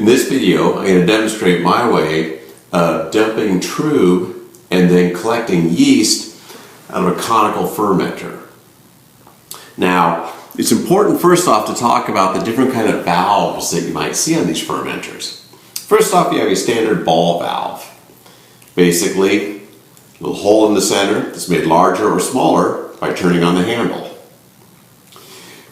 this video, I'm going to demonstrate my way of dumping trub and then collecting yeast out of a conical fermenter. Now, it's important first off to talk about the different kind of valves that you might see on these fermenters. First off, you have a standard ball valve. Basically, a little hole in the center that's made larger or smaller by turning on the handle.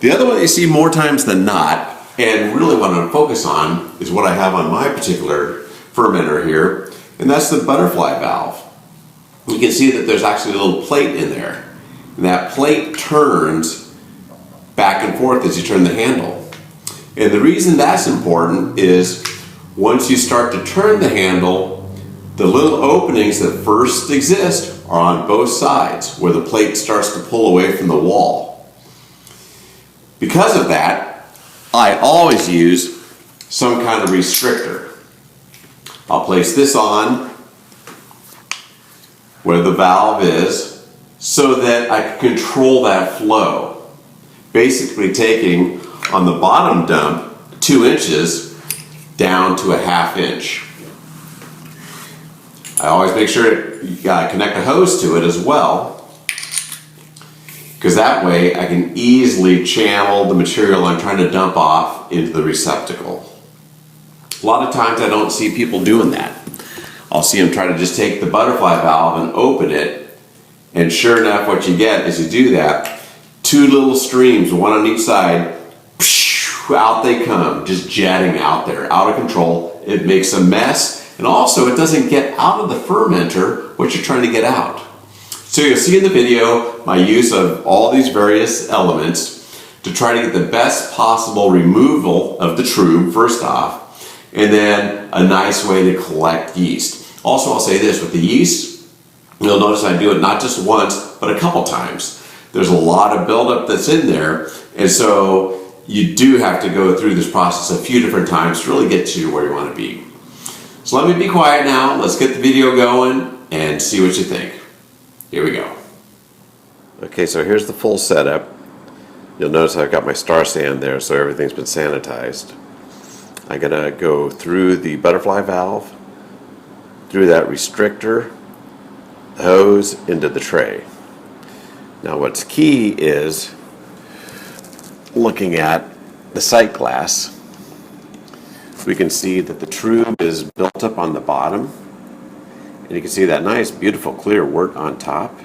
The other one that you see more times than not, and really what I'm going to focus on, is what I have on my particular fermenter here, and that's the butterfly valve. You can see that there's actually a little plate in there, and that plate turns back and forth as you turn the handle. And the reason that's important is once you start to turn the handle, the little openings that first exist are on both sides where the plate starts to pull away from the wall. Because of that, I always use some kind of restrictor. I'll place this on where the valve is so that I can control that flow. Basically taking on the bottom dump 2 inches down to a 1/2 inch. I always make sure to connect a hose to it as well, because that way I can easily channel the material I'm trying to dump off into the receptacle. A lot of times I don't see people doing that. I'll see them try to just take the butterfly valve and open it, and sure enough what you get is you do that, 2 little streams, one on each side, out they come, just jetting out there, out of control. It makes a mess, and also it doesn't get out of the fermenter what you're trying to get out. So you'll see in the video my use of all these various elements to try to get the best possible removal of the trub first off, and then a nice way to collect yeast. Also, I'll say this, with the yeast, you'll notice I do it not just once, but a couple times. There's a lot of buildup that's in there, and so you do have to go through this process a few different times to really get to where you want to be. So let me be quiet now, let's get the video going and see what you think. Here we go. Okay, so here's the full setup. You'll notice I've got my star sand there, so everything's been sanitized. I'm gonna go through the butterfly valve, through that restrictor, hose into the tray. Now what's key is looking at the sight glass. We can see that the trub is built up on the bottom, and you can see that nice, beautiful, clear wort on top.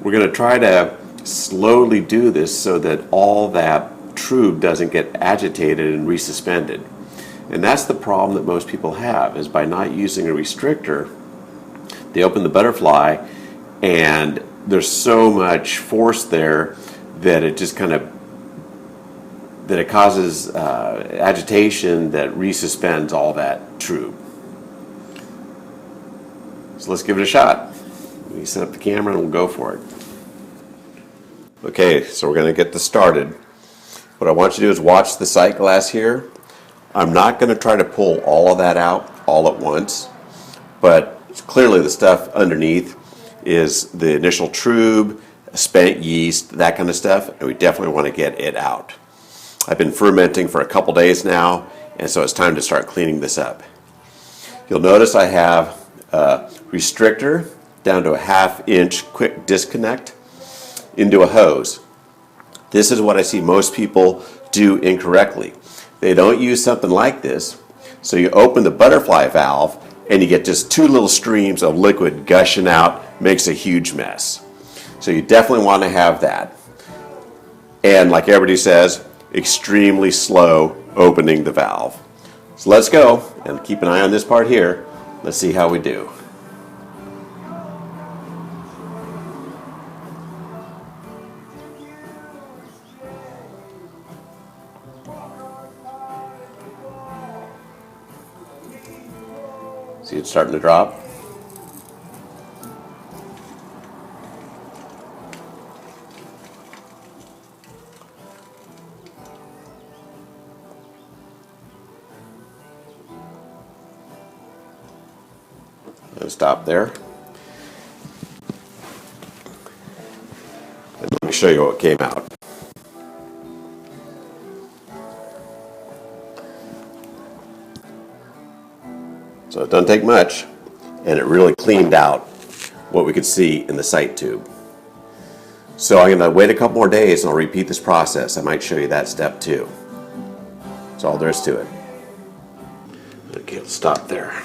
We're going to try to slowly do this so that all that trub doesn't get agitated and resuspended. And that's the problem that most people have, is by not using a restrictor, they open the butterfly and there's so much force there that it just kind of it causes agitation that resuspends all that trub. So let's give it a shot. We set up the camera and we'll go for it. Okay, so we're going to get this started. What I want you to do is watch the sight glass here. I'm not going to try to pull all of that out all at once, but clearly the stuff underneath is the initial trub, spent yeast, that kind of stuff, and we definitely want to get it out. I've been fermenting for a couple days now, and so it's time to start cleaning this up. You'll notice I have a restrictor down to a 1/2 inch quick disconnect into a hose. This is what I see most people do incorrectly. They don't use something like this, so you open the butterfly valve and you get just 2 little streams of liquid gushing out, makes a huge mess. So you definitely want to have that. And like everybody says, extremely slow opening the valve. So let's go and keep an eye on this part here. Let's see how we do. See, it's starting to drop. And stop there. And let me show you what came out. doesn't take much, and it really cleaned out what we could see in the sight tube. So I'm going to wait a couple more days and I'll repeat this process. I might show you that step too. That's all there is to it. Okay, let's stop there.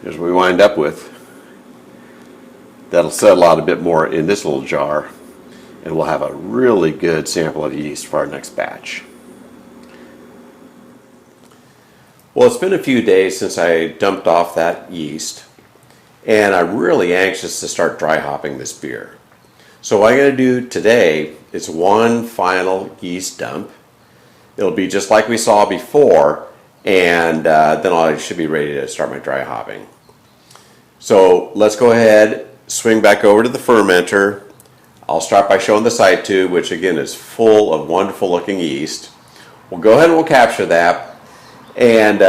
Here's what we wind up with. That'll settle out a bit more in this little jar, and we'll have a really good sample of yeast for our next batch. Well, it's been a few days since I dumped off that yeast, and I'm really anxious to start dry hopping this beer. So what I'm going to do today is one final yeast dump. It'll be just like we saw before, and then I should be ready to start my dry hopping. So let's go ahead, swing back over to the fermenter. I'll start by showing the sight tube, which again is full of wonderful looking yeast. We'll go ahead and we'll capture that, and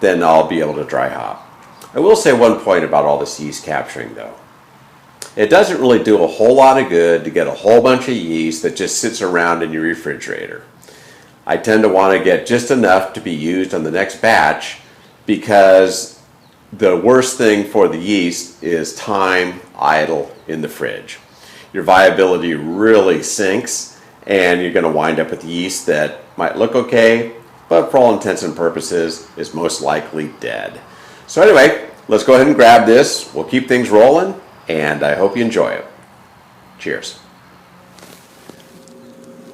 then I'll be able to dry hop. I will say one point about all this yeast capturing though. It doesn't really do a whole lot of good to get a whole bunch of yeast that just sits around in your refrigerator. I tend to want to get just enough to be used on the next batch, because the worst thing for the yeast is time idle in the fridge. Your viability really sinks, and you're going to wind up with yeast that might look okay, but for all intents and purposes is most likely dead. So anyway, let's go ahead and grab this. We'll keep things rolling, and I hope you enjoy it. Cheers.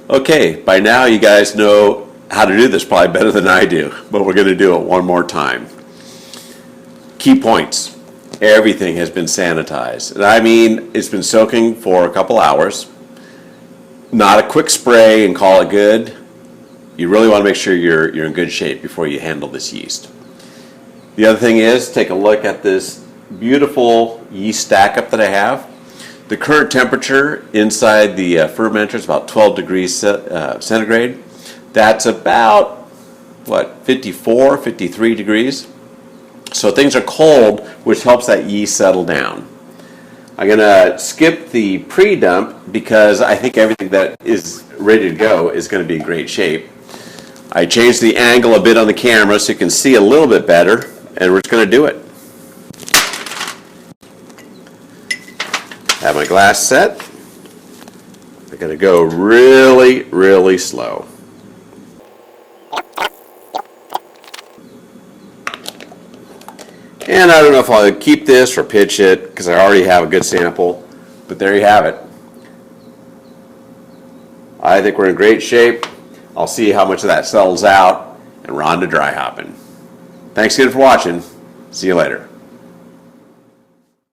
Okay, by now you guys know how to do this probably better than I do, but we're going to do it one more time. Key points. Everything has been sanitized. And I mean, it's been soaking for a couple hours. Not a quick spray and call it good. You really want to make sure you're in good shape before you handle this yeast. The other thing is, take a look at this beautiful yeast stack up that I have. The current temperature inside the fermenter is about 12 degrees centigrade. That's about, what, 54, 53 degrees. So things are cold, which helps that yeast settle down. I'm going to skip the pre-dump because I think everything that is ready to go is going to be in great shape. I changed the angle a bit on the camera so you can see a little bit better, and we're just going to do it. Have my glass set. I'm going to go really, really slow. And I don't know if I'll keep this or pitch it because I already have a good sample, but there you have it. I think we're in great shape. I'll see how much of that settles out, and we're on to dry hopping. Thanks again for watching. See you later.